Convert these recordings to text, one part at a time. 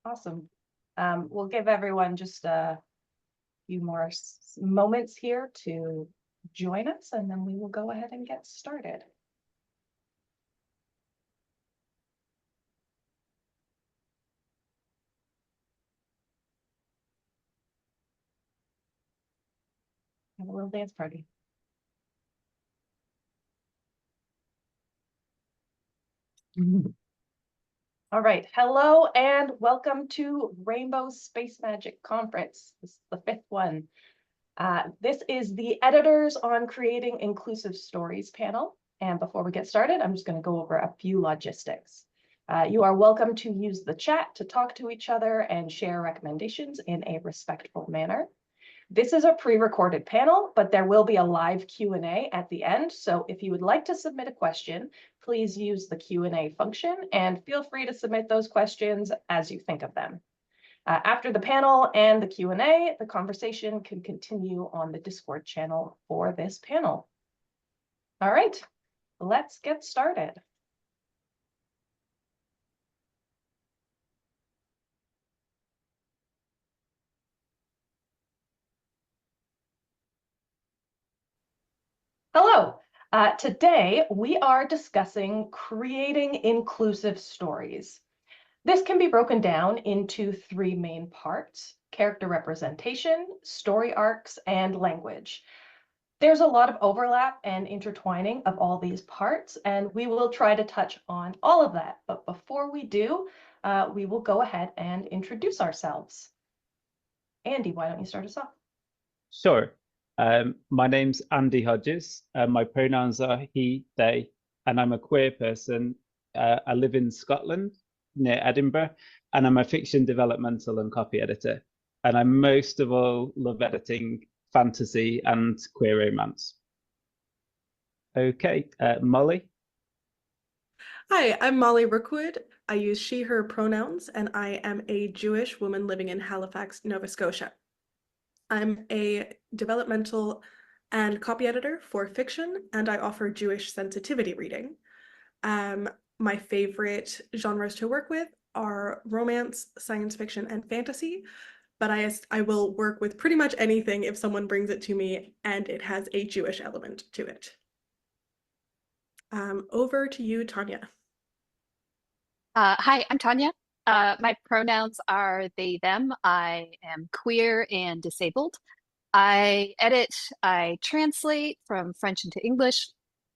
Awesome. We'll give everyone just a few more moments here to join us, and then we will go ahead and get started. Have a little dance party. All right, hello and welcome to Rainbow Space Magic Conference. This is the 5th one. This is the Editors on Creating Inclusive Stories panel. And before we get started, I'm just going to go over a few logistics. You are welcome to use the chat to talk to each other and share recommendations in a respectful manner. This is a pre-recorded panel, but there will be a live Q&A at the end. So if you would like to submit a question, please use the Q&A function and feel free to submit those questions as you think of them. After the panel and the Q&A, the conversation can continue on the Discord channel for this panel. All right, let's get started. Hello. Today, we are discussing creating inclusive stories. This can be broken down into 3 main parts: character representation, story arcs, and language. There's a lot of overlap and intertwining of all these parts, and we will try to touch on all of that. But before we do, we will go ahead and introduce ourselves. Andy, why don't you start us off? Sure. My name's Andy Hodges. My pronouns are he, they, and I'm a queer person. I live in Scotland, near Edinburgh, and I'm a fiction developmental and copy editor. And I most of all love editing fantasy and queer romance. Okay, Molly. Hi, I'm Molly Rookwood. I use she, her pronouns, and I am a Jewish woman living in Halifax, Nova Scotia. I'm a developmental and copy editor for fiction, and I offer Jewish sensitivity reading. My favorite genres to work with are romance, science fiction, and fantasy, but I will work with pretty much anything if someone brings it to me and it has a Jewish element to it. Over to you, Tanya. Hi, I'm Tanya. My pronouns are they, them. I am queer and disabled. I edit, I translate from French into English,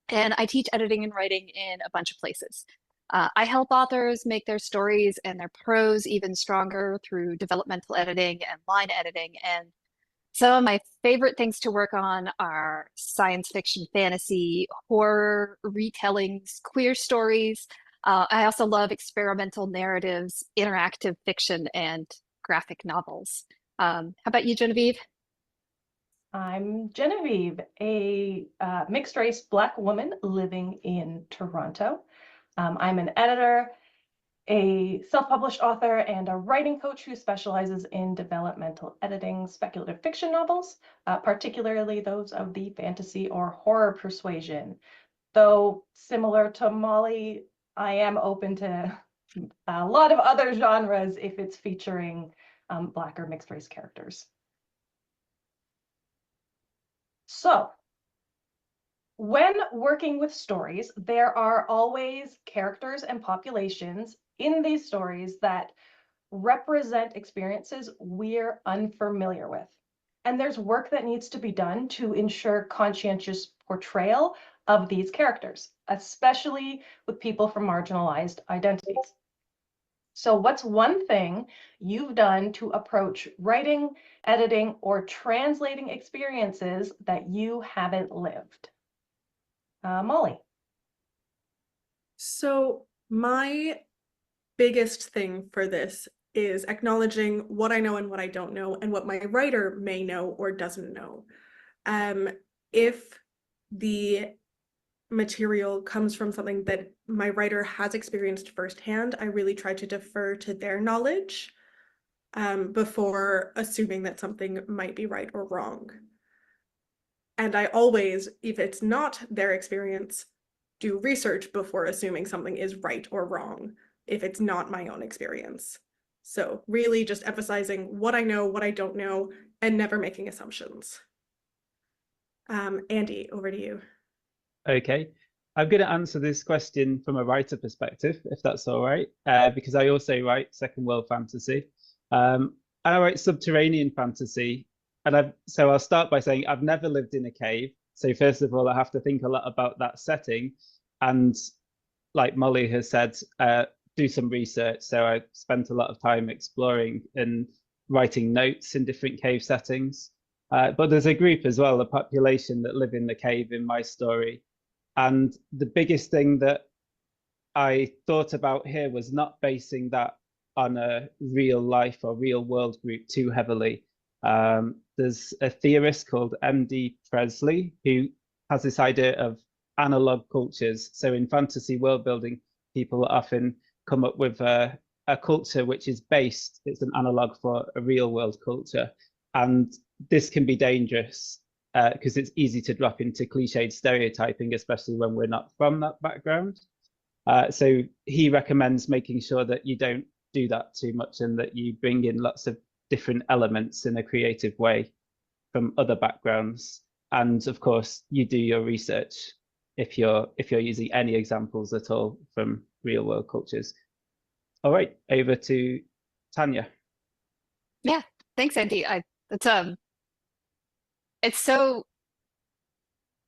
and I teach editing and writing in a bunch of places. I help authors make their stories and their prose even stronger through developmental editing and line editing. And some of my favorite things to work on are science fiction, fantasy, horror, retellings, queer stories. I also love experimental narratives, interactive fiction, and graphic novels. How about you, Genevieve? I'm Genevieve, a mixed-race Black woman living in Toronto. I'm an editor, a self-published author, and a writing coach who specializes in developmental editing speculative fiction novels, particularly those of the fantasy or horror persuasion. Though similar to Molly, I am open to a lot of other genres if it's featuring Black or mixed race characters. So, when working with stories, there are always characters and populations in these stories that represent experiences we're unfamiliar with. And there's work that needs to be done to ensure conscientious portrayal of these characters, especially with people from marginalized identities. So what's one thing you've done to approach writing, editing, or translating experiences that you haven't lived? Molly. So my biggest thing for this is acknowledging what I know and what I don't know, and what my writer may know or doesn't know. If the material comes from something that my writer has experienced firsthand, I really try to defer to their knowledge before assuming that something might be right or wrong. And I always, if it's not their experience, do research before assuming something is right or wrong if it's not my own experience. So really just emphasizing what I know, what I don't know, and never making assumptions. Andy, over to you. Okay, I'm going to answer this question from a writer perspective, if that's all right, because I also write second world fantasy. I write subterranean fantasy, and so I'll start by saying I've never lived in a cave. So first of all, I have to think a lot about that setting, and like Molly has said, do some research. So I spent a lot of time exploring and writing notes in different cave settings. But there's a group as well, a population that live in the cave in my story. And the biggest thing that I thought about here was not basing that on a real life or real world group too heavily. There's a theorist called M.D. Presley who has this idea of analog cultures. So in fantasy world building, people often come up with a culture which is based, it's an analog for a real world culture. And this can be dangerous because it's easy to drop into cliched stereotyping, especially when we're not from that background. So he recommends making sure that you don't do that too much and that you bring in lots of different elements in a creative way from other backgrounds. And of course, you do your research if you're using any examples at all from real world cultures. All right, over to Tanya. Yeah, thanks, Andy. It's so,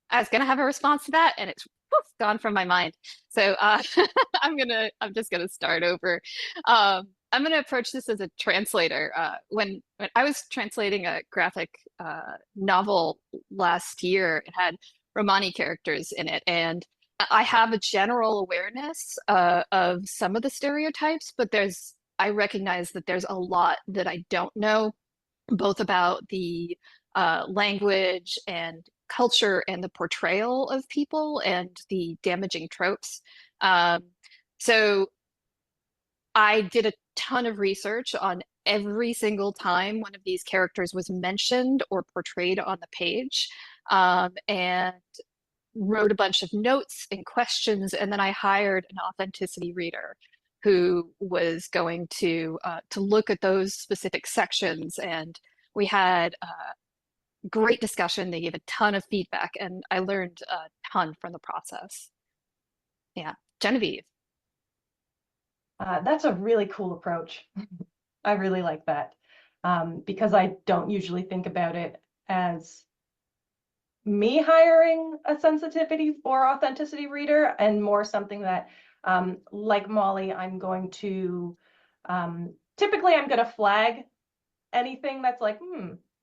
I was gonna have a response to that, and it's gone from my mind. So I'm just gonna start over. I'm gonna approach this as a translator. When I was translating a graphic novel last year, it had Romani characters in it, and I have a general awareness of some of the stereotypes, but I recognize that there's a lot that I don't know, both about the language and culture and the portrayal of people and the damaging tropes. So I did a ton of research on every single time one of these characters was mentioned or portrayed on the page, and wrote a bunch of notes and questions, and then I hired an authenticity reader who was going to look at those specific sections, and we had great discussion. They gave a ton of feedback, and I learned a ton from the process. Yeah, Genevieve. That's a really cool approach. I really like that because I don't usually think about it as me hiring a sensitivity or authenticity reader, and more something that, like Molly, I'm going to, typically I'm going to flag anything that's like,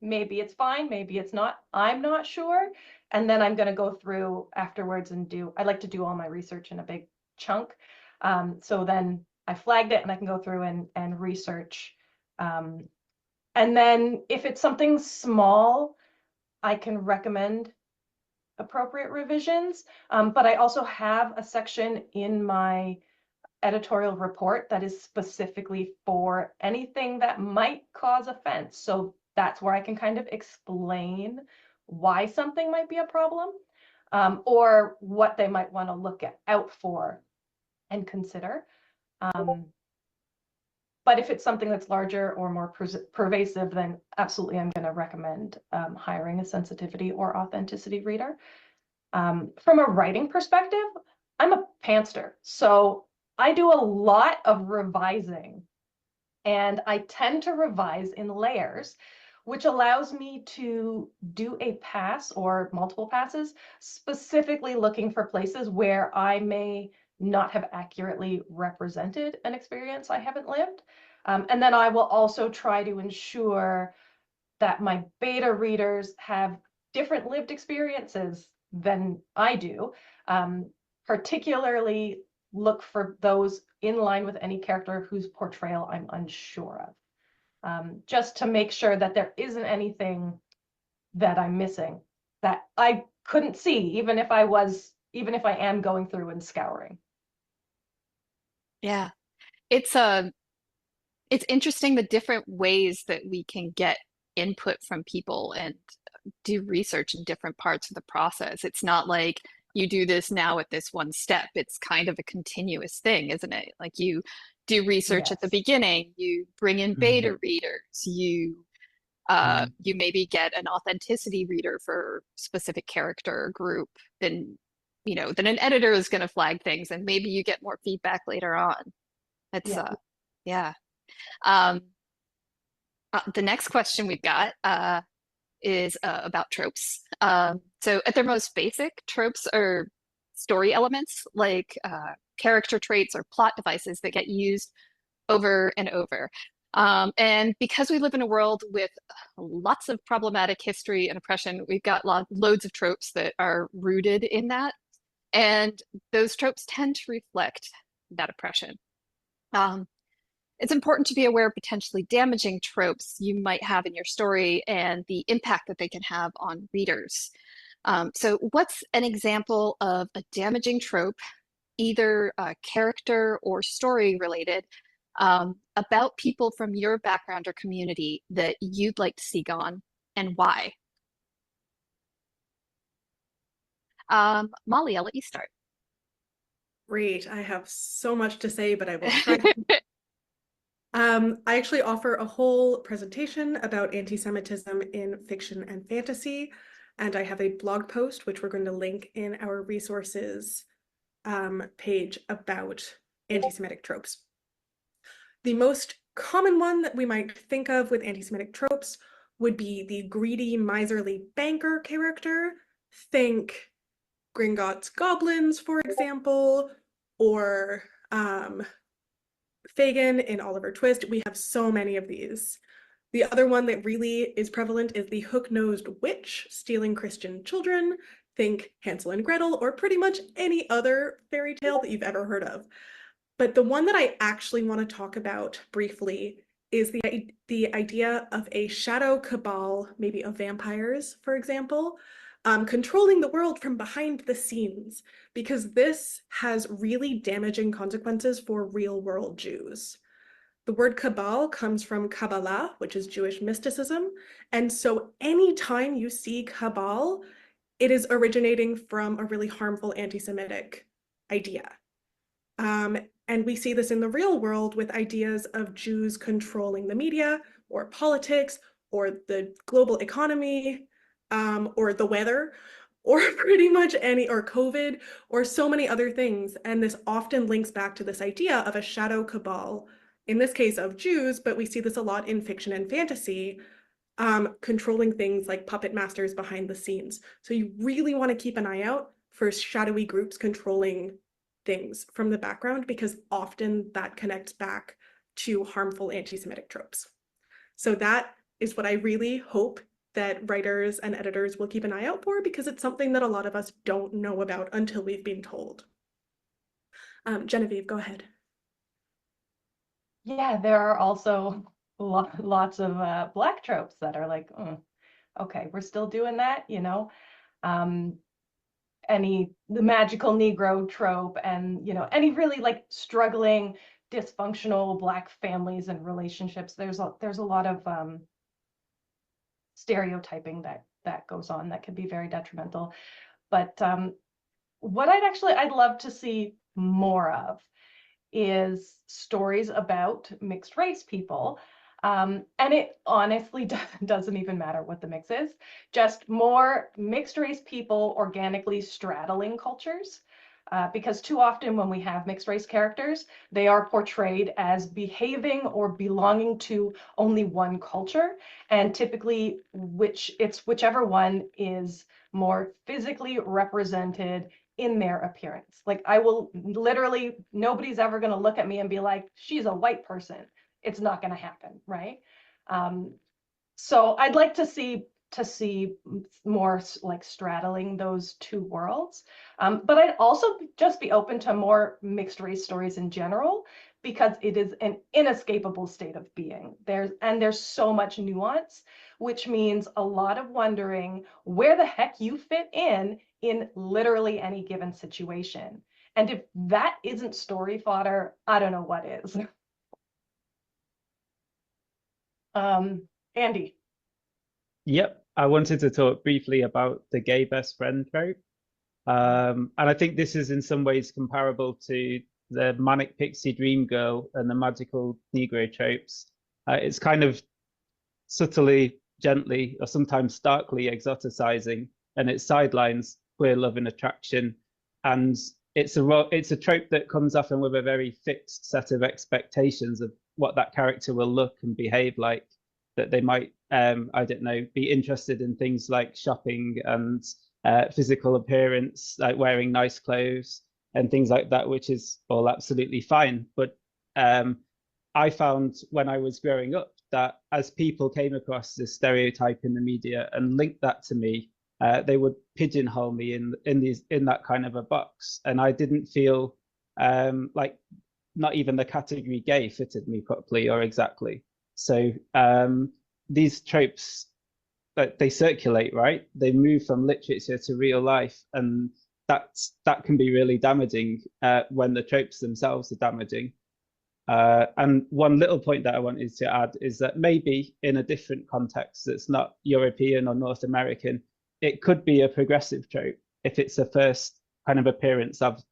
maybe it's fine, maybe it's not, I'm not sure. And then I'm going to go through afterwards and I like to do all my research in a big chunk. So then I flagged it and I can go through and research. And then if it's something small, I can recommend appropriate revisions. But I also have a section in my editorial report that is specifically for anything that might cause offense. So that's where I can kind of explain why something might be a problem, or what they might want to look out for and consider. But if it's something that's larger or more pervasive, then absolutely I'm going to recommend hiring a sensitivity or authenticity reader. From a writing perspective, I'm a pantser, so I do a lot of revising, and I tend to revise in layers, which allows me to do a pass or multiple passes, specifically looking for places where I may not have accurately represented an experience I haven't lived. And then I will also try to ensure that my beta readers have different lived experiences than I do, particularly look for those in line with any character whose portrayal I'm unsure of, just to make sure that there isn't anything that I'm missing that I couldn't see, even if I am going through and scouring. Yeah, it's interesting the different ways that we can get input from people and do research in different parts of the process. It's not like you do this now at this one step. It's kind of a continuous thing, isn't it? Like you do research at the Yes. beginning, you bring in beta readers, you maybe get an authenticity reader for specific character or group, then then an editor is going to flag things and maybe you get more feedback later on. It's Yeah. yeah. Um, the next question we've got is about tropes. So at their most basic, tropes are story elements like character traits or plot devices that get used over and over. And because we live in a world with lots of problematic history and oppression, we've got loads of tropes that are rooted in that. And those tropes tend to reflect that oppression. It's important to be aware of potentially damaging tropes you might have in your story and the impact that they can have on readers. So what's an example of a damaging trope, either character or story related, about people from your background or community that you'd like to see gone and why? Molly, I'll let you start. Great. I have so much to say, but I will try. I actually offer a whole presentation about anti-Semitism in fiction and fantasy, and I have a blog post, which we're going to link in our resources page about anti-Semitic tropes. The most common one that we might think of with anti-Semitic tropes would be the greedy, miserly banker character. Think Gringotts Goblins, for example, or Fagin in Oliver Twist. We have so many of these. The other one that really is prevalent is the hook-nosed witch stealing Christian children. Think Hansel and Gretel, or pretty much any other fairy tale that you've ever heard of. But the one that I actually want to talk about briefly is the idea of a shadow cabal, maybe of vampires, for example, controlling the world from behind the scenes, because this has really damaging consequences for real world Jews. The word cabal comes from Kabbalah, which is Jewish mysticism. And so anytime you see cabal, it is originating from a really harmful anti-Semitic idea. And we see this in the real world with ideas of Jews controlling the media or politics or the global economy, or the weather, or pretty much or COVID, or so many other things. And this often links back to this idea of a shadow cabal, in this case of Jews, but we see this a lot in fiction and fantasy, controlling things like puppet masters behind the scenes. So you really want to keep an eye out for shadowy groups controlling things from the background, because often that connects back to harmful anti-Semitic tropes. So that is what I really hope that writers and editors will keep an eye out for, because it's something that a lot of us don't know about until we've been told. Genevieve, go ahead. Yeah, there are also lots of Black tropes that are like, okay, we're still doing that, the magical Negro trope, and any really like struggling, dysfunctional Black families and relationships. There's a lot of stereotyping that goes on that can be very detrimental. But what I'd love to see more of is stories about mixed race people. And it honestly doesn't even matter what the mix is, just more mixed race people organically straddling cultures. Because too often when we have mixed race characters, they are portrayed as behaving or belonging to only one culture, and typically whichever one is more physically represented in their appearance. Like I will literally, nobody's ever going to look at me and be like, she's a white person. It's not going to happen, right? So I'd like to see more like straddling those two worlds. But I'd also just be open to more mixed race stories in general, because it is an inescapable state of being. There's so much nuance, which means a lot of wondering where the heck you fit in literally any given situation. And if that isn't story fodder, I don't know what is. Andy. Yep, I wanted to talk briefly about the gay best friend trope. And I think this is in some ways comparable to the manic pixie dream girl and the magical Negro tropes. It's kind of subtly, gently, or sometimes starkly exoticizing, and it sidelines queer love and attraction. And it's a trope that comes often with a very fixed set of expectations of what that character will look and behave like. That they might, I don't know, be interested in things like shopping and physical appearance, like wearing nice clothes and things like that, which is all absolutely fine. But I found when I was growing up that as people came across this stereotype in the media and linked that to me, they would pigeonhole me in that kind of a box, and I didn't feel like not even the category gay fitted me properly or exactly. So these tropes, they circulate, right? They move from literature to real life, and that can be really damaging when the tropes themselves are damaging. And one little point that I wanted to add is that maybe in a different context that's not European or North American, it could be a progressive trope if it's a first kind of appearance of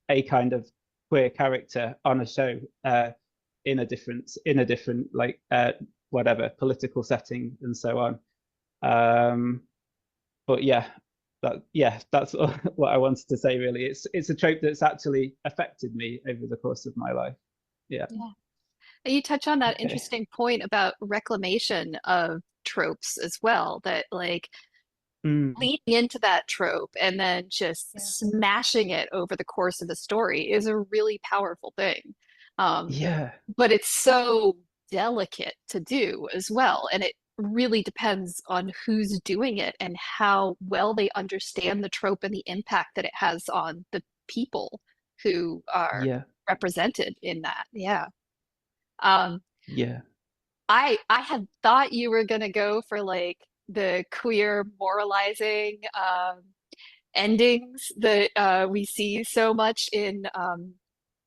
a kind of queer character on a show in a different like whatever political setting and so on. But yeah, that's what I wanted to say. Really, it's a trope that's actually affected me over the course of my life. Yeah. And you touch on that Okay. interesting point about reclamation of tropes as well, that like leaning into that trope and then just smashing it over the course of the story is a really powerful thing. Yeah. But it's so delicate to do as well. And it really depends on who's doing it and how well they understand the trope and the impact that it has on the people who are Yeah. represented in that. Yeah. Yeah. I had thought you were gonna go for like the queer moralizing endings that we see so much in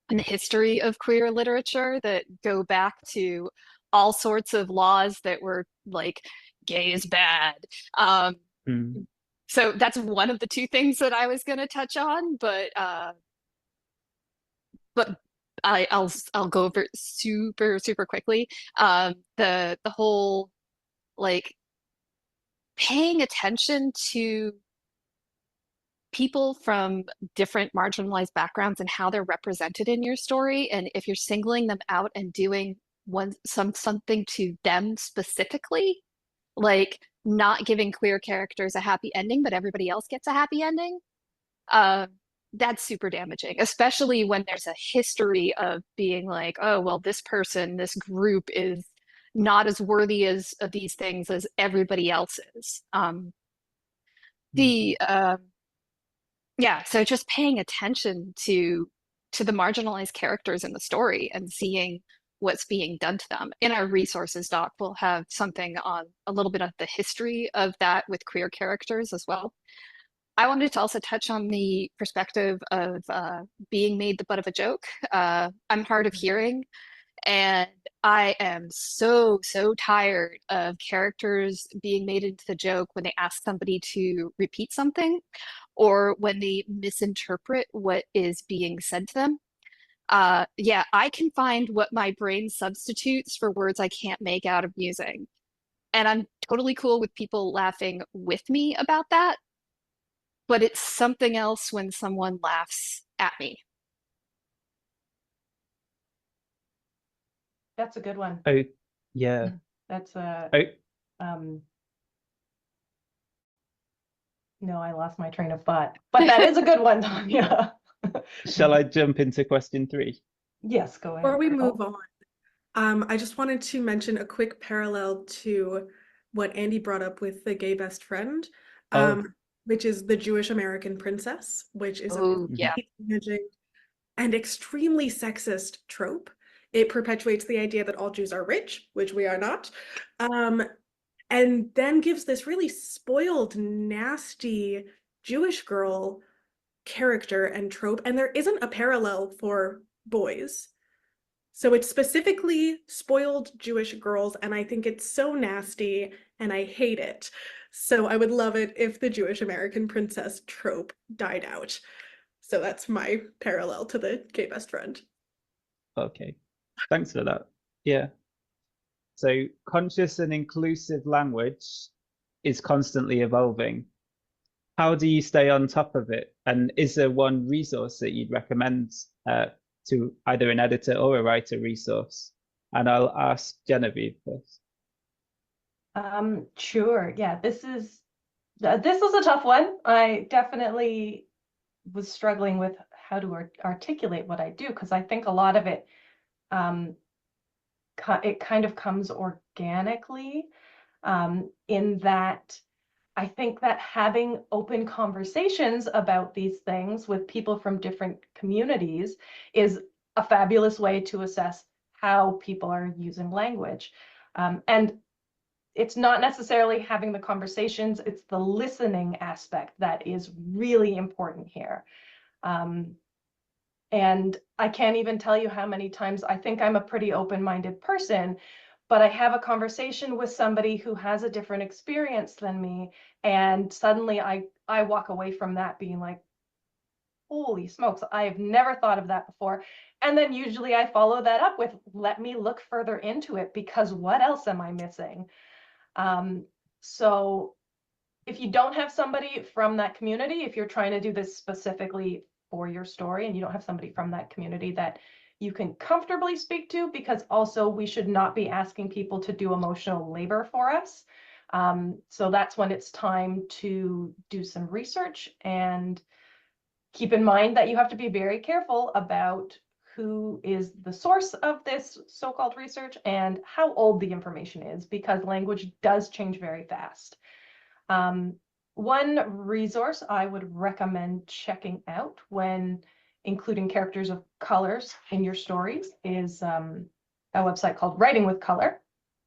the history of queer literature that go back to all sorts of laws that were like gay is bad. So that's one of the two things that I was gonna touch on, but I'll go over it super quickly. The whole like paying attention to people from different marginalized backgrounds and how they're represented in your story, and if you're singling them out and doing something to them specifically, like not giving queer characters a happy ending, but everybody else gets a happy ending. That's super damaging, especially when there's a history of being like, oh, well, this person, this group is not as worthy of these things as everybody else is. So just paying attention to the marginalized characters in the story and seeing what's being done to them. In our resources doc, we'll have something on a little bit of the history of that with queer characters as well. I wanted to also touch on the perspective of being made the butt of a joke. I'm hard of hearing, and I am so tired of characters being made into the joke when they ask somebody to repeat something or when they misinterpret what is being said to them. I can find what my brain substitutes for words I can't make out of using. And I'm totally cool with people laughing with me about that. But it's something else when someone laughs at me. That's a good one. Oh, yeah. That's no, I lost my train of thought, but that is a good one, Tanya. Shall I jump into question 3? Yes, go ahead. Before we move on, I just wanted to mention a quick parallel to what Andy brought up with the gay best friend, which is the Jewish American princess, which is a damaging and extremely sexist trope. It perpetuates the idea that all Jews are rich, which we are not, and then gives this really spoiled, nasty Jewish girl character and trope, and there isn't a parallel for boys. So it's specifically spoiled Jewish girls, and I think it's so nasty, and I hate it. So I would love it if the Jewish American princess trope died out. So that's my parallel to the gay best friend. Okay, thanks for that. Yeah. So conscious and inclusive language is constantly evolving. How do you stay on top of it? And is there one resource that you'd recommend to either an editor or a writer resource? And I'll ask Genevieve first. Sure. Yeah, this is a tough one. I definitely was struggling with how to articulate what I do, because I think a lot of it it kind of comes organically, in that I think that having open conversations about these things with people from different communities is a fabulous way to assess how people are using language. And it's not necessarily having the conversations, it's the listening aspect that is really important here. And I can't even tell you how many times I think I'm a pretty open-minded person, but I have a conversation with somebody who has a different experience than me, and suddenly I walk away from that being like, holy smokes, I have never thought of that before. And then usually I follow that up with, let me look further into it, because what else am I missing? So if you don't have somebody from that community, if you're trying to do this specifically for your story and you don't have somebody from that community that you can comfortably speak to, because also we should not be asking people to do emotional labor for us. So that's when it's time to do some research, and keep in mind that you have to be very careful about who is the source of this so-called research and how old the information is, because language does change very fast. One resource I would recommend checking out when including characters of colors in your stories is a website called Writing with Color,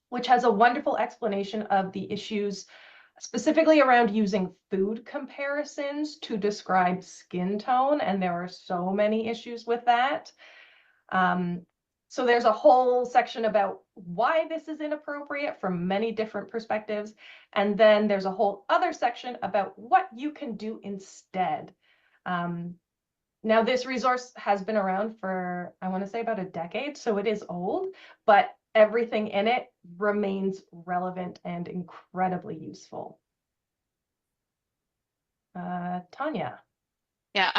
which has a wonderful explanation of the issues specifically around using food comparisons to describe skin tone. And there are so many issues with that. So there's a whole section about why this is inappropriate from many different perspectives. And then there's a whole other section about what you can do instead. Now, this resource has been around for, I want to say, about a decade, so it is old, but everything in it remains relevant and incredibly useful. Tanya. Yeah,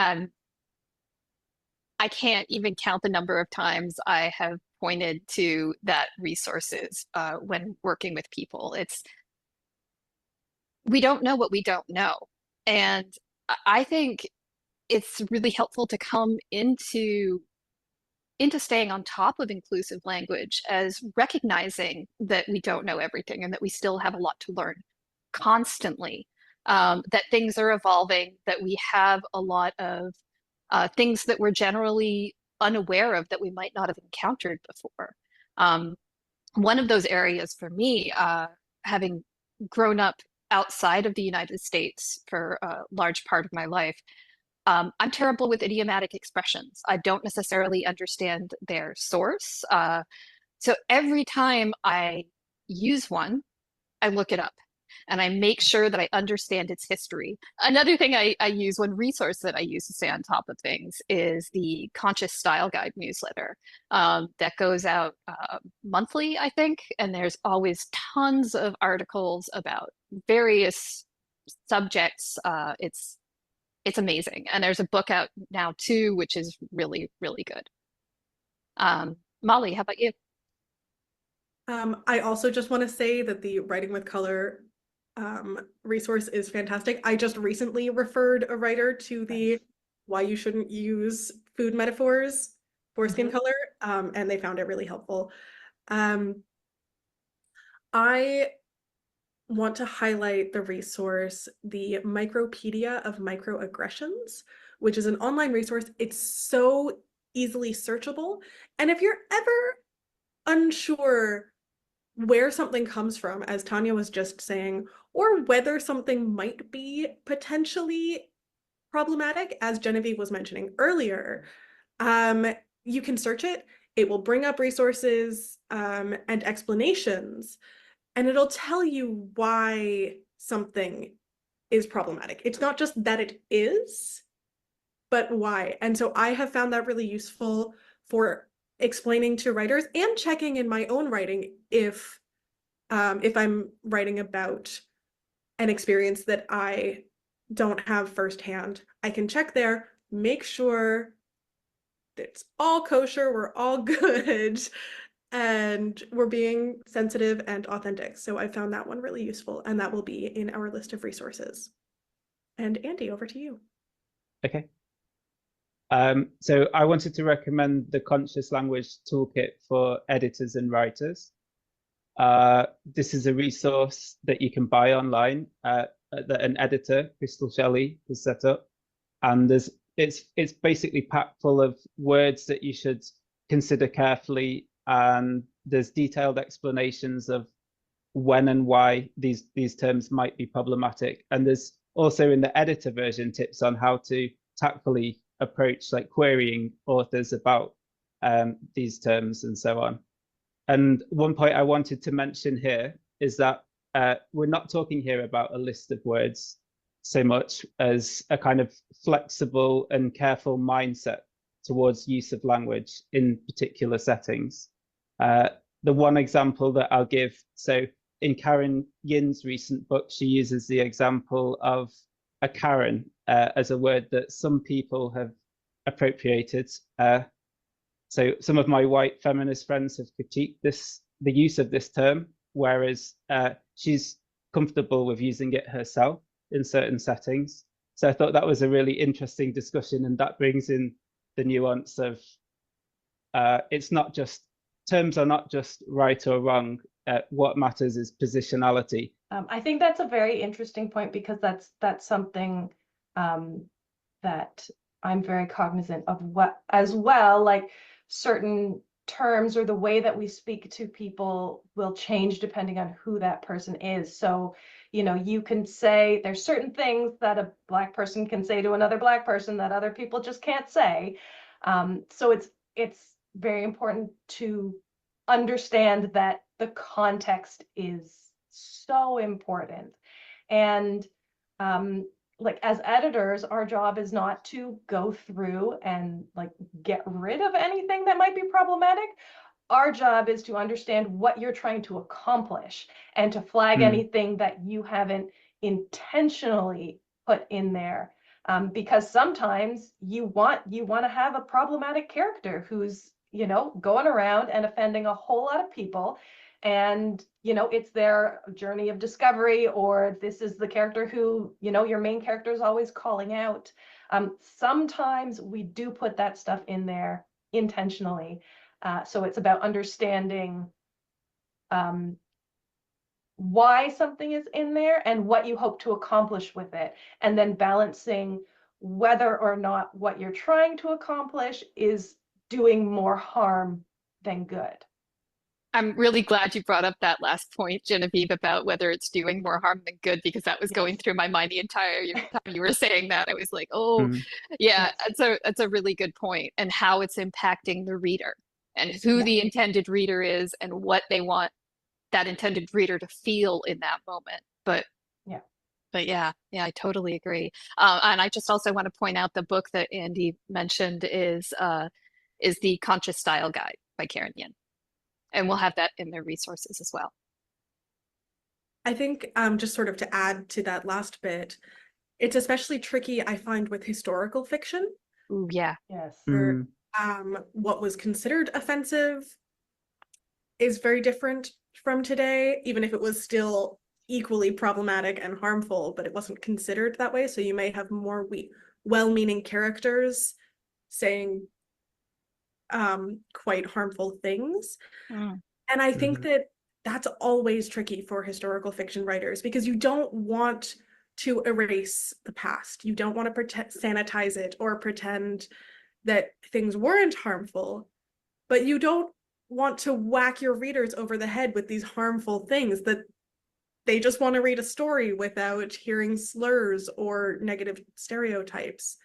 I can't even count the number of times I have pointed to that resources when working with people. We don't know what we don't know. And I think it's really helpful to come into staying on top of inclusive language as recognizing that we don't know everything and that we still have a lot to learn constantly, that things are evolving, that we have a lot of things that we're generally unaware of that we might not have encountered before. One of those areas for me, having grown up outside of the United States for a large part of my life, I'm terrible with idiomatic expressions. I don't necessarily understand their source. So every time I use one, I look it up and I make sure that I understand its history. Another thing I use, one resource that I use to stay on top of things, is the Conscious Style Guide newsletter that goes out monthly, I think. And there's always tons of articles about various subjects. It's amazing. And there's a book out now too, which is really, really good. Molly, how about you? I also just want to say that the Writing with Color resource is fantastic. I just recently referred a writer to the Why You Shouldn't Use Food Metaphors for Skin Color, and they found it really helpful. I want to highlight the resource, the Micropedia of Microaggressions, which is an online resource. It's so easily searchable. And if you're ever unsure where something comes from, as Tanya was just saying, or whether something might be potentially problematic, as Genevieve was mentioning earlier, you can search it. It will bring up resources and explanations, and it'll tell you why something is problematic. It's not just that it is, but why. And so I have found that really useful for explaining to writers and checking in my own writing if I'm writing about an experience that I don't have firsthand. I can check there, make sure it's all kosher, we're all good, and we're being sensitive and authentic. So I found that one really useful, and that will be in our list of resources. And Andy, over to you. Okay. So I wanted to recommend the Conscious Language Toolkit for editors and writers. This is a resource that you can buy online that an editor, Crystal Shelley, has set up, and it's basically packed full of words that you should consider carefully, and there's detailed explanations of when and why these terms might be problematic, and there's also in the editor version tips on how to tactfully approach like querying authors about these terms and so on. And one point I wanted to mention here is that we're not talking here about a list of words so much as a kind of flexible and careful mindset towards use of language in particular settings. The one example that I'll give, so in Karen Yin's recent book, she uses the example of a Karen as a word that some people have appropriated. So some of my white feminist friends have critiqued the use of this term, whereas she's comfortable with using it herself in certain settings. So I thought that was a really interesting discussion, and that brings in the nuance of it's not just, terms are not just right or wrong. What matters is positionality. I think that's a very interesting point, because that's something that I'm very cognizant of what as well, like certain terms or the way that we speak to people will change depending on who that person is. So, you know, you can say there's certain things that a Black person can say to another Black person that other people just can't say. So it's very important to understand that the context is so important. And like as editors, our job is not to go through and like get rid of anything that might be problematic. Our job is to understand what you're trying to accomplish and to flag anything that you haven't intentionally put in there. Because sometimes you want to have a problematic character who's, you know, going around and offending a whole lot of people. And, you know, it's their journey of discovery, or this is the character who, you know, your main character is always calling out. Sometimes we do put that stuff in there intentionally. So it's about understanding why something is in there and what you hope to accomplish with it, and then balancing whether or not what you're trying to accomplish is doing more harm than good. I'm really glad you brought up that last point, Genevieve, about whether it's doing more harm than good, because that was going through my mind the entire time you were saying that. I was like, oh, yeah, that's a really good point, and how it's impacting the reader and who the intended reader is and what they want that intended reader to feel in that moment. But yeah, I totally agree. And I just also want to point out the book that Andy mentioned is the Conscious Style Guide by Karen Yin. And we'll have that in their resources as well. I think just sort of to add to that last bit, it's especially tricky, I find, with historical fiction. Ooh, yeah. Yes. Where, what was considered offensive is very different from today, even if it was still equally problematic and harmful, but it wasn't considered that way. So you may have more well-meaning characters saying quite harmful things. And I think that that's always tricky for historical fiction writers, because you don't want to erase the past. You don't want to sanitize it or pretend that things weren't harmful, but you don't want to whack your readers over the head with these harmful things that they just want to read a story without hearing slurs or negative stereotypes.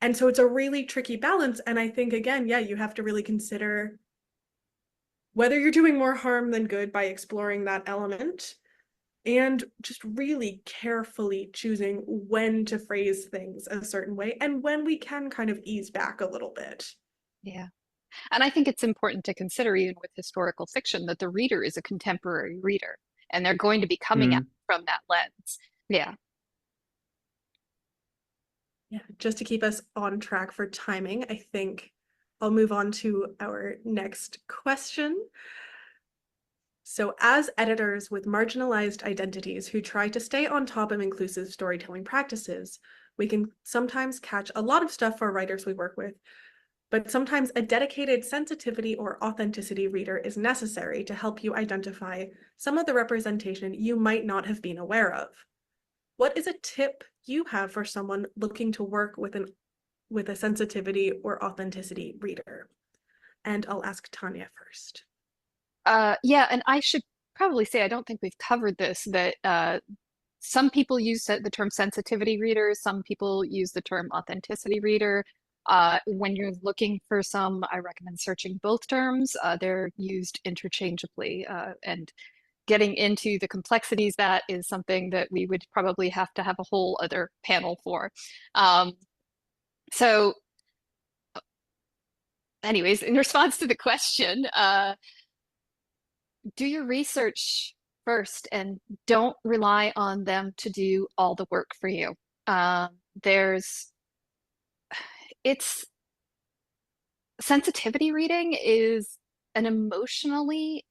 And so it's a really tricky balance. And I think, again, you have to really consider whether you're doing more harm than good by exploring that element, and just really carefully choosing when to phrase things a certain way and when we can kind of ease back a little bit. Yeah. And I think it's important to consider, even with historical fiction, that the reader is a contemporary reader and they're going to be coming at Mm. it from that lens. Yeah. Yeah, just to keep us on track for timing, I think I'll move on to our next question. So, as editors with marginalized identities who try to stay on top of inclusive storytelling practices, we can sometimes catch a lot of stuff for writers we work with, but sometimes a dedicated sensitivity or authenticity reader is necessary to help you identify some of the representation you might not have been aware of. What is a tip you have for someone looking to work with a sensitivity or authenticity reader? And I'll ask Tanya first. Yeah, and I should probably say, I don't think we've covered this, that some people use the term sensitivity reader, some people use the term authenticity reader. When you're looking for some, I recommend searching both terms. They're used interchangeably, and getting into the complexities, that is something that we would probably have to have a whole other panel for. So anyways, in response to the question, do your research first and don't rely on them to do all the work for you. It's sensitivity reading is an emotionally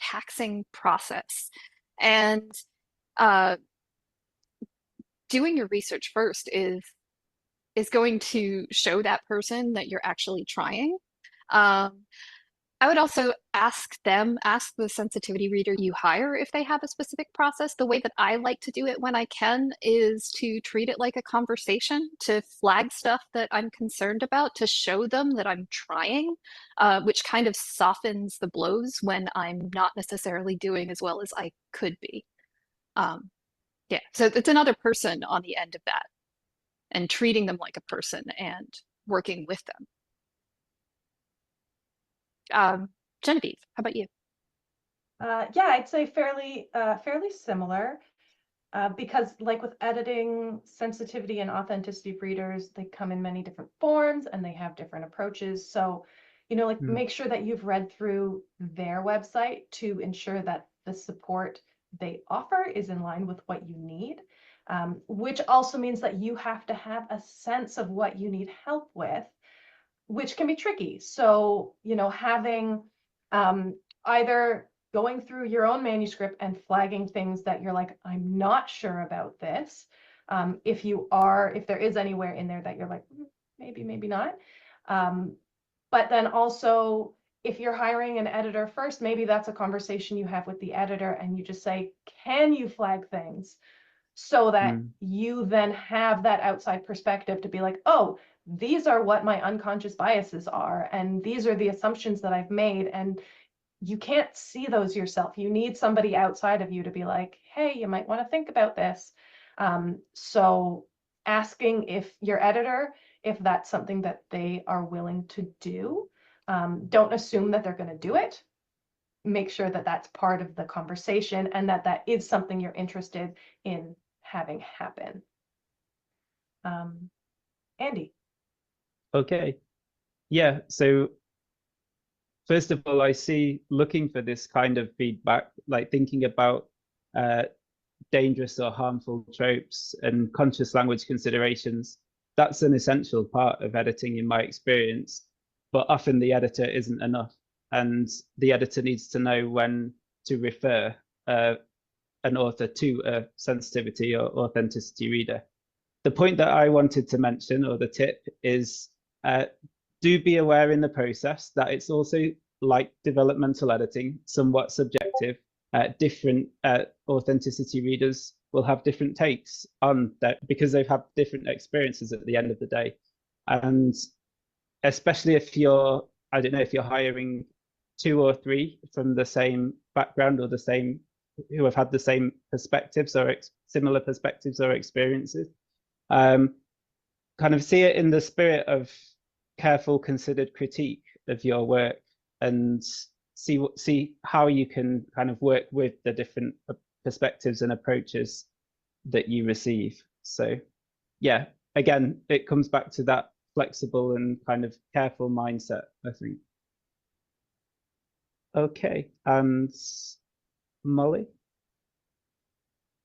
taxing process, and doing your research first is going to show that person that you're actually trying. I would also ask the sensitivity reader you hire, if they have a specific process. The way that I like to do it when I can is to treat it like a conversation, to flag stuff that I'm concerned about, to show them that I'm trying, which kind of softens the blows when I'm not necessarily doing as well as I could be. Yeah, so it's another person on the end of that, and treating them like a person and working with them. Genevieve, how about you? Yeah, I'd say fairly similar, because like with editing, sensitivity and authenticity readers, they come in many different forms and they have different approaches. So, like Mm. make sure that you've read through their website to ensure that the support they offer is in line with what you need, which also means that you have to have a sense of what you need help with, which can be tricky. So, having either going through your own manuscript and flagging things that you're like, I'm not sure about this. If there is anywhere in there that you're like, maybe not. But then also, if you're hiring an editor first, maybe that's a conversation you have with the editor and you just say, can you flag things? So that you then have that outside perspective to be like, oh, these are what my unconscious biases are, and these are the assumptions that I've made, and you can't see those yourself. You need somebody outside of you to be like, hey, you might want to think about this. So asking if your editor, if that's something that they are willing to do, don't assume that they're going to do it. Make sure that that's part of the conversation and that is something you're interested in having happen. Andy. Okay. Yeah. So first of all, I see looking for this kind of feedback, like thinking about dangerous or harmful tropes and conscious language considerations. That's an essential part of editing in my experience, but often the editor isn't enough, and the editor needs to know when to refer an author to a sensitivity or authenticity reader. The point that I wanted to mention, or the tip, is do be aware in the process that it's also, like developmental editing, somewhat subjective. Different authenticity readers will have different takes on that because they've had different experiences at the end of the day. And especially if you're, I don't know, if you're hiring 2 or 3 from the same background or the same, who have had the same perspectives or similar perspectives or experiences, kind of see it in the spirit of careful, considered critique of your work, and see how you can kind of work with the different perspectives and approaches that you receive. So yeah, again, it comes back to that flexible and kind of careful mindset, I think. Okay, and Molly?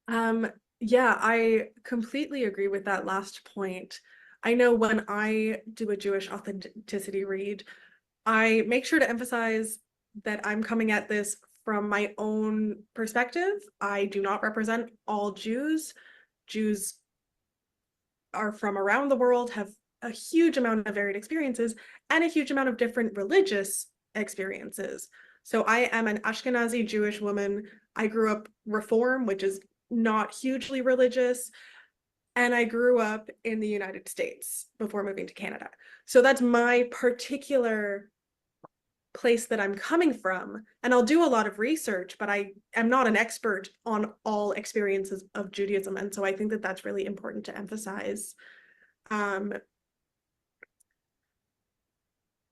Yeah, I completely agree with that last point. I know when I do a Jewish authenticity read, I make sure to emphasize that I'm coming at this from my own perspective. I do not represent all Jews. Jews are from around the world, have a huge amount of varied experiences and a huge amount of different religious experiences. So I am an Ashkenazi Jewish woman. I grew up Reform, which is not hugely religious, and I grew up in the United States before moving to Canada. So that's my particular place that I'm coming from. And I'll do a lot of research, but I am not an expert on all experiences of Judaism. And so I think that that's really important to emphasize.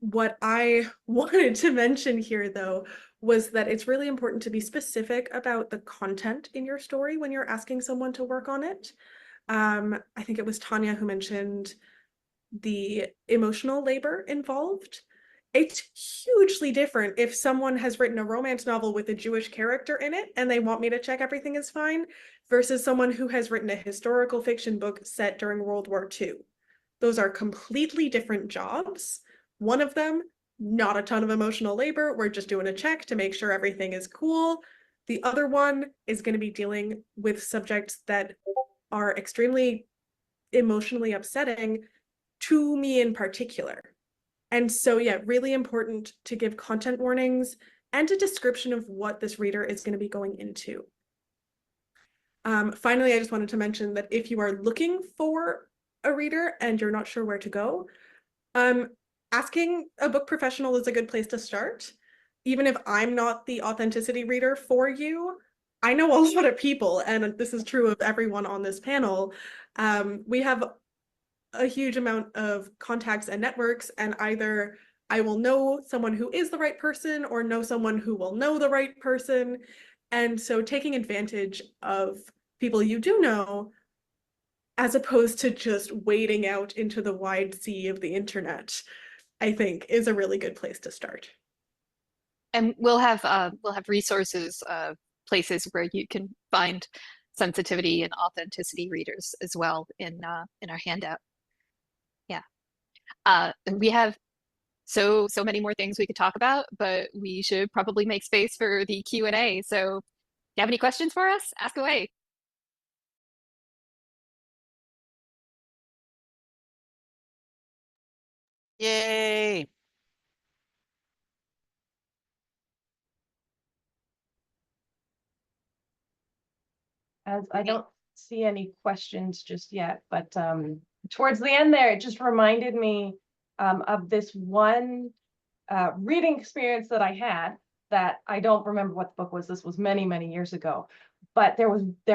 What I wanted to mention here, though, was that it's really important to be specific about the content in your story when you're asking someone to work on it. I think it was Tanya who mentioned the emotional labor involved. It's hugely different if someone has written a romance novel with a Jewish character in it and they want me to check everything is fine versus someone who has written a historical fiction book set during World War II. Those are completely different jobs. One of them, not a ton of emotional labor. We're just doing a check to make sure everything is cool. The other one is going to be dealing with subjects that are extremely emotionally upsetting to me in particular. And so, yeah, really important to give content warnings and a description of what this reader is going to be going into. Finally, I just wanted to mention that if you are looking for a reader and you're not sure where to go, asking a book professional is a good place to start. Even if I'm not the authenticity reader for you, I know a lot of people, and this is true of everyone on this panel. We have a huge amount of contacts and networks, and either I will know someone who is the right person or know someone who will know the right person. And so taking advantage of people you do know, as opposed to just wading out into the wide sea of the internet, I think is a really good place to start. And we'll have resources, places where you can find sensitivity and authenticity readers as well in our handout. Yeah. And we have so many more things we could talk about, but we should probably make space for the Q&A. So if you have any questions for us, ask away. Yay. As I don't see any questions just yet, but towards the end there, it just reminded me of this one reading experience that I had that I don't remember what the book was. This was many, many years ago. But there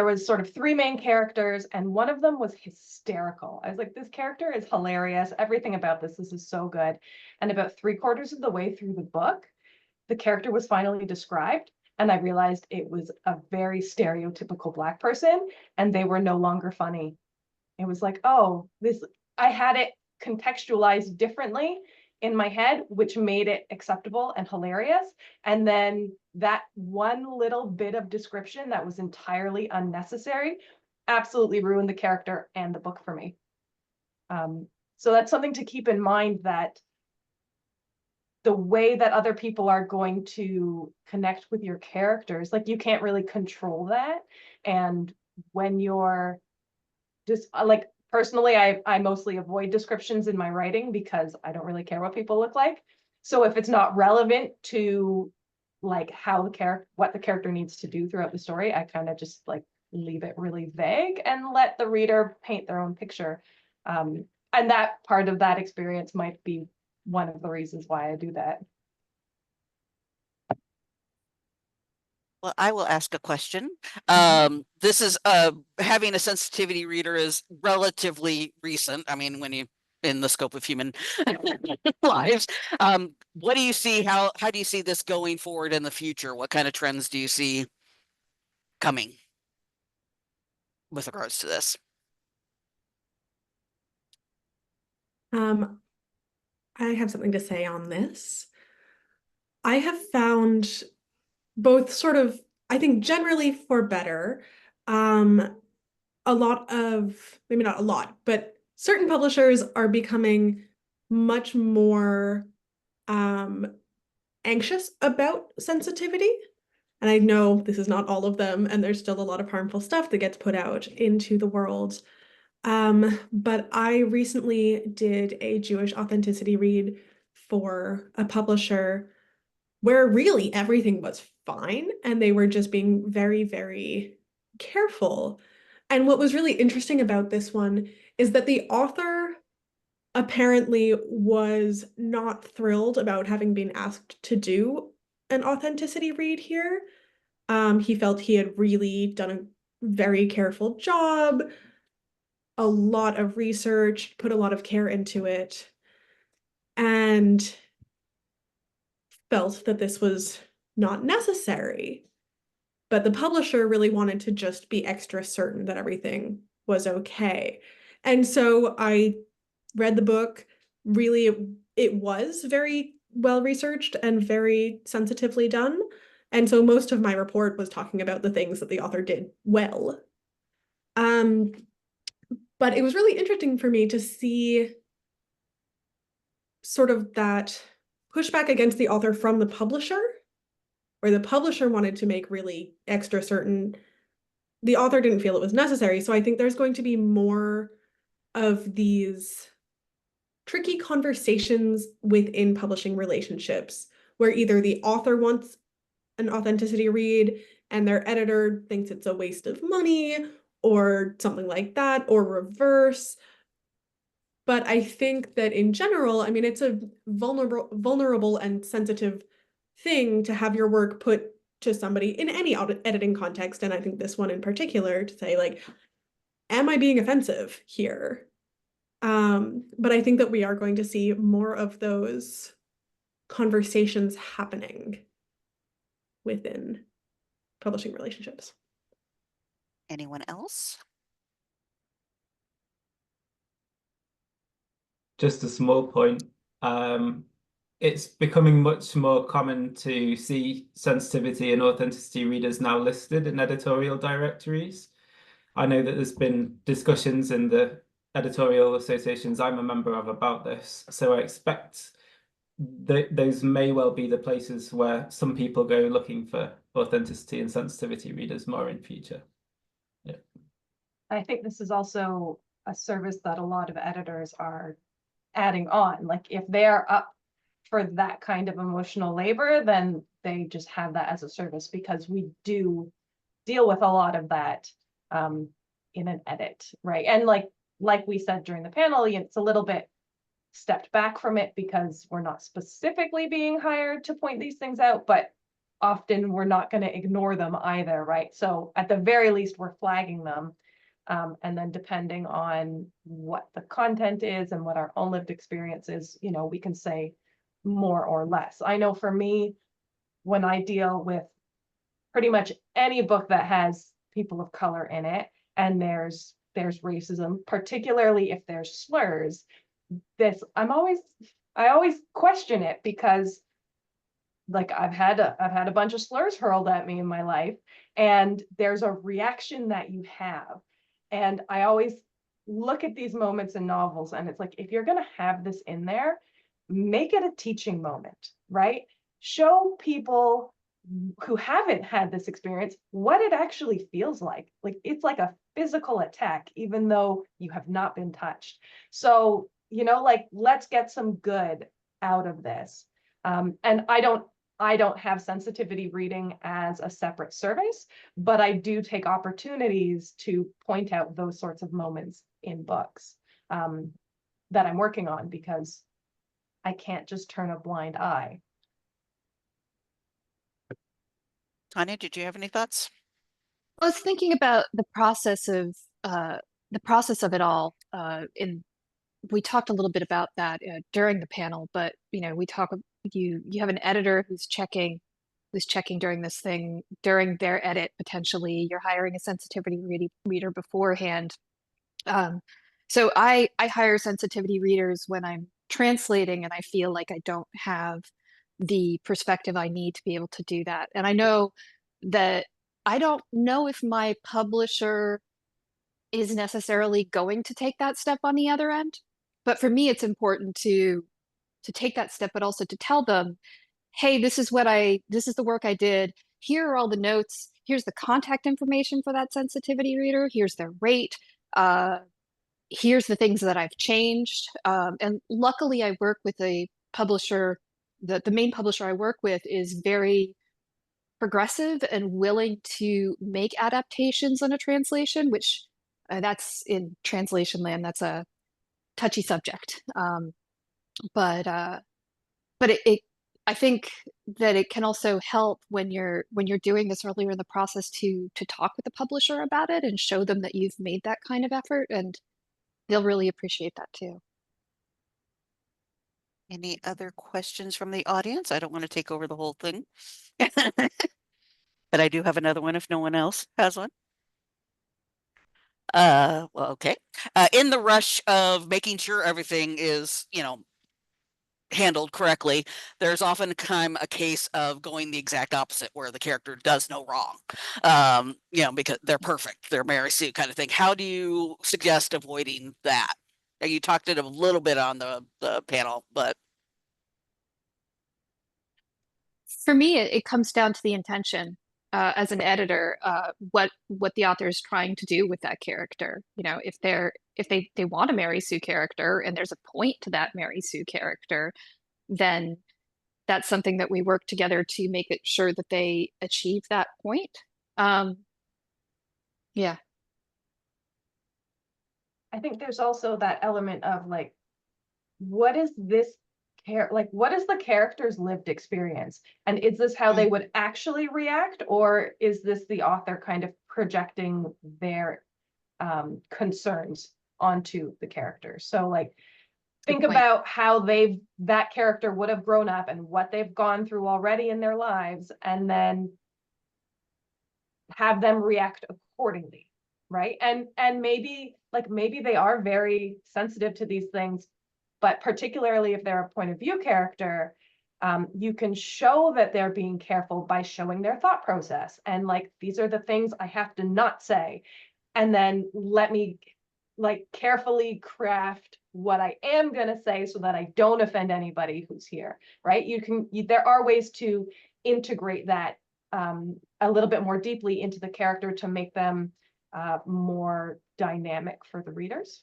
was sort of three main characters, and one of them was hysterical. I was like, this character is hilarious. Everything about this is so good. And about 3/4 of the way through the book, the character was finally described, and I realized it was a very stereotypical Black person, and they were no longer funny. It was like, oh, I had it contextualized differently in my head, which made it acceptable and hilarious. And then that one little bit of description that was entirely unnecessary absolutely ruined the character and the book for me. So that's something to keep in mind, that the way that other people are going to connect with your characters, like, you can't really control that. And when you're just like, personally, I mostly avoid descriptions in my writing because I don't really care what people look like. So if it's not relevant to like what the character needs to do throughout the story, I kind of just like leave it really vague and let the reader paint their own picture. And that part of that experience might be one of the reasons why I do that. Well, I will ask a question. This is having a sensitivity reader is relatively recent. I mean, when you in the scope of human lives, what do you see? How do you see this going forward in the future? What kind of trends do you see? coming with regards to this? I have something to say on this. I have found both sort of, I think generally for better, a lot of, maybe not a lot, but certain publishers are becoming much more anxious about sensitivity. And I know this is not all of them, and there's still a lot of harmful stuff that gets put out into the world. But I recently did a Jewish authenticity read for a publisher where really everything was fine, and they were just being very, very careful. And what was really interesting about this one is that the author apparently was not thrilled about having been asked to do an authenticity read here. He felt he had really done a very careful job, a lot of research, put a lot of care into it, and felt that this was not necessary. But the publisher really wanted to just be extra certain that everything was okay. And so I read the book. Really, it was very well researched and very sensitively done. And so most of my report was talking about the things that the author did well. But it was really interesting for me to see sort of that pushback against the author from the publisher, where the publisher wanted to make really extra certain. The author didn't feel it was necessary. So I think there's going to be more of these tricky conversations within publishing relationships where either the author wants an authenticity read and their editor thinks it's a waste of money or something like that, or reverse. But I think that in general, I mean, it's a vulnerable and sensitive thing to have your work put to somebody in any editing context. And I think this one in particular, to say, like, am I being offensive here? But I think that we are going to see more of those conversations happening within publishing relationships. Anyone else? Just a small point. It's becoming much more common to see sensitivity and authenticity readers now listed in editorial directories. I know that there's been discussions in the editorial associations I'm a member of about this, so I expect those may well be the places where some people go looking for authenticity and sensitivity readers more in future. Yeah. I think this is also a service that a lot of editors are adding on. Like if they're up for that kind of emotional labor, then they just have that as a service, because we do deal with a lot of that in an edit, right? And like we said during the panel, it's a little bit stepped back from it because we're not specifically being hired to point these things out, but often we're not going to ignore them either, right? So at the very least, we're flagging them. And then depending on what the content is and what our own lived experience is, we can say more or less. I know for me, when I deal with pretty much any book that has people of color in it, and there's racism, particularly if there's slurs, I always question it, because like I've had a bunch of slurs hurled at me in my life, and there's a reaction that you have. And I always look at these moments in novels, and it's like, if you're going to have this in there, make it a teaching moment, right? Show people who haven't had this experience what it actually feels like. Like it's like a physical attack, even though you have not been touched. So, like, let's get some good out of this. And I don't have sensitivity reading as a separate service, but I do take opportunities to point out those sorts of moments in books that I'm working on, because I can't just turn a blind eye. Tanya, did you have any thoughts? I was thinking about the process of it all. We talked a little bit about that during the panel, but you have an editor who's who's checking during their edit, potentially. You're hiring a sensitivity reader beforehand. So I hire sensitivity readers when I'm translating and I feel like I don't have the perspective I need to be able to do that. And I know that I don't know if my publisher is necessarily going to take that step on the other end. But for me, it's important to take that step, but also to tell them, hey, this is the work I did. Here are all the notes. Here's the contact information for that sensitivity reader. Here's their rate. Here's the things that I've changed. And luckily I work with a publisher, the main publisher I work with is very progressive and willing to make adaptations on a translation, which that's in translation land, that's a touchy subject. But I think that it can also help when you're doing this earlier in the process to talk with the publisher about it and show them that you've made that kind of effort, and they'll really appreciate that too. Any other questions from the audience? I don't want to take over the whole thing. But I do have another one if no one else has one. Well, okay. In the rush of making sure everything is, handled correctly, there's often a case of going the exact opposite where the character does no wrong. Because they're perfect, they're Mary Sue kind of thing. How do you suggest avoiding that? You talked it a little bit on the panel, but for me, it comes down to the intention. As an editor, what the author is trying to do with that character. If they want a Mary Sue character and there's a point to that Mary Sue character, then that's something that we work together to make it sure that they achieve that point. Yeah. I think there's also that element of like, what is this what is the character's lived experience? And is this how they would actually react? Or is this the author kind of projecting their concerns onto the character? So like, think about how that character would have grown up and what they've gone through already in their lives, and then have them react accordingly, right? And maybe they are very sensitive to these things, but particularly if they're a point of view character, you can show that they're being careful by showing their thought process. And like, these are the things I have to not say. And then let me like carefully craft what I am going to say so that I don't offend anybody who's here, right? There are ways to integrate that a little bit more deeply into the character to make them more dynamic for the readers.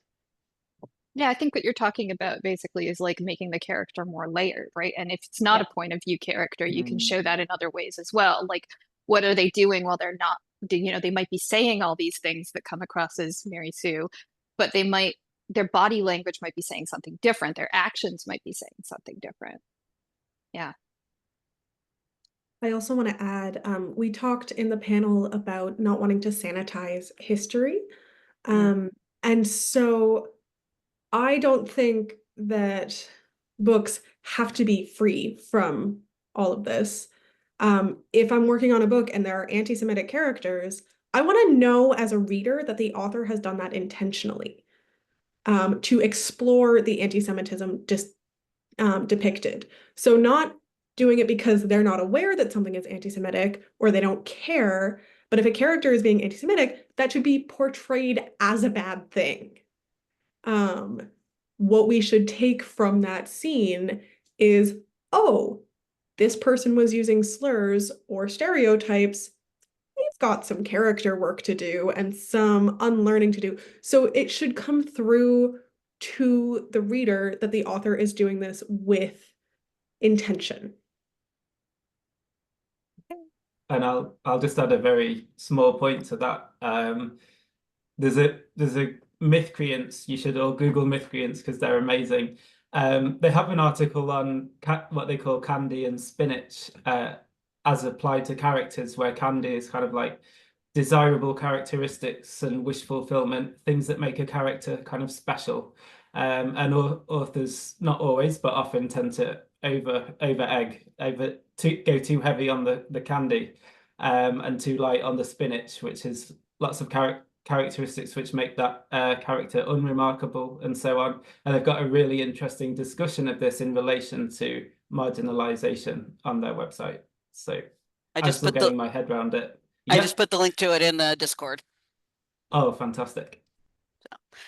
Yeah, I think what you're talking about basically is like making the character more layered, right? And if it's not a point of view character, you can show that in other ways as well. Like, what are they doing while they're not, they might be saying all these things that come across as Mary Sue, but their body language might be saying something different. Their actions might be saying something different. Yeah. I also want to add, we talked in the panel about not wanting to sanitize history. And so I don't think that books have to be free from all of this. If I'm working on a book and there are anti-Semitic characters, I want to know as a reader that the author has done that intentionally, to explore the anti-Semitism depicted. So not doing it because they're not aware that something is anti-Semitic or they don't care, but if a character is being anti-Semitic, that should be portrayed as a bad thing. What we should take from that scene is, oh, this person was using slurs or stereotypes. They've got some character work to do and some unlearning to do. So it should come through to the reader that the author is doing this with intention. And I'll just add a very small point to that. There's a Mythcreants. You should all Google Mythcreants because they're amazing. They have an article on what they call candy and spinach as applied to characters, where candy is kind of like desirable characteristics and wish fulfillment, things that make a character kind of special. And authors, not always, but often tend to over egg, go too heavy on the candy, and too light on the spinach, which is lots of characteristics which make that character unremarkable, and so on. And they've got a really interesting discussion of this in relation to marginalization on their website. So I'm still getting my head around it. I just put the link to it in the Discord. Oh, fantastic.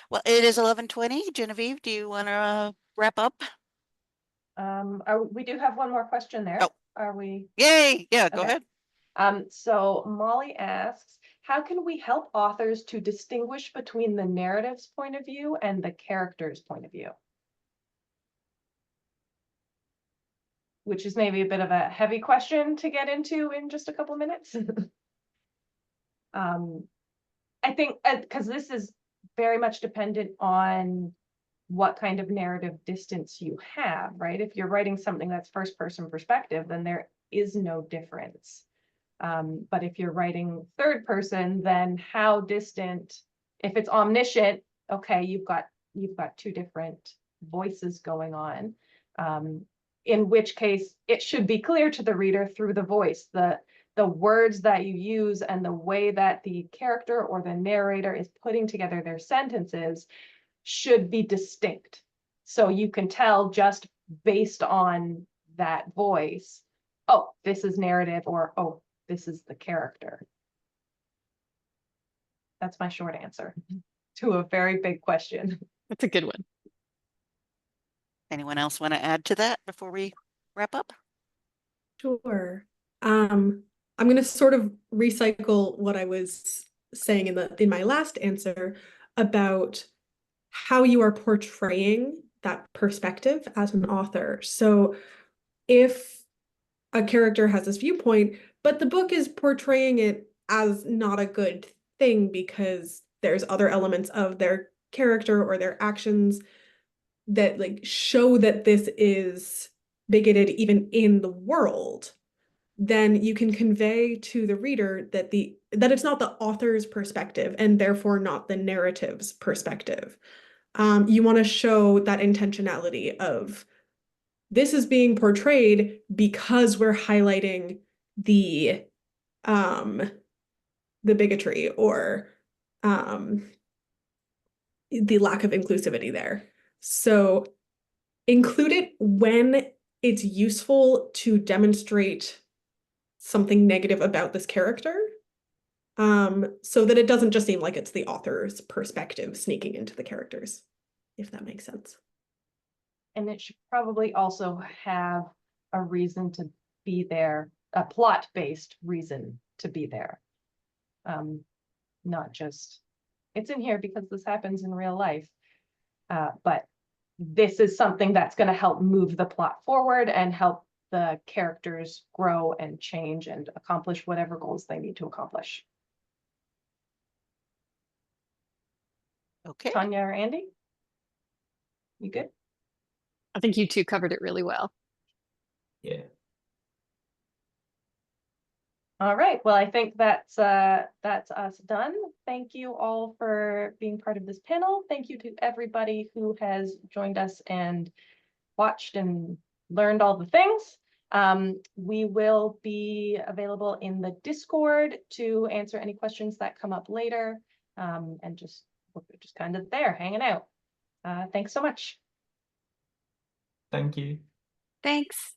Well, it is 11:20. Genevieve, do you want to wrap up? We do have one more question there. Oh. Are we? Yay! Yeah, go Okay. ahead. So Molly asks, how can we help authors to distinguish between the narrative's point of view and the character's point of view? Which is maybe a bit of a heavy question to get into in just a couple minutes. I think because this is very much dependent on what kind of narrative distance you have, right? If you're writing something that's first person perspective, then there is no difference. But if you're writing third person, then how distant, if it's omniscient, okay, you've got two different voices going on. In which case it should be clear to the reader through the voice, the words that you use and the way that the character or the narrator is putting together their sentences should be distinct. So you can tell just based on that voice, oh, this is narrative, or oh, this is the character. That's my short answer to a very big question. That's a good one. Anyone else want to add to that before we wrap up? Sure. I'm going to sort of recycle what I was saying in my last answer about how you are portraying that perspective as an author. So if a character has this viewpoint, but the book is portraying it as not a good thing because there's other elements of their character or their actions that like show that this is bigoted even in the world, then you can convey to the reader that it's not the author's perspective and therefore not the narrative's perspective. You want to show that intentionality of this is being portrayed because we're highlighting the bigotry or the lack of inclusivity there. So include it when it's useful to demonstrate something negative about this character, so that it doesn't just seem like it's the author's perspective sneaking into the characters, if that makes sense. And it should probably also have a reason to be there, a plot-based reason to be there. Not just, it's in here because this happens in real life, but this is something that's going to help move the plot forward and help the characters grow and change and accomplish whatever goals they need to accomplish. Okay. Tanya or Andy? You good? I think you two covered it really well. Yeah. All right. Well, I think that's us done. Thank you all for being part of this panel. Thank you to everybody who has joined us and watched and learned all the things. We will be available in the Discord to answer any questions that come up later, and we're just kind of there hanging out. Thanks so much. Thank you. Thanks.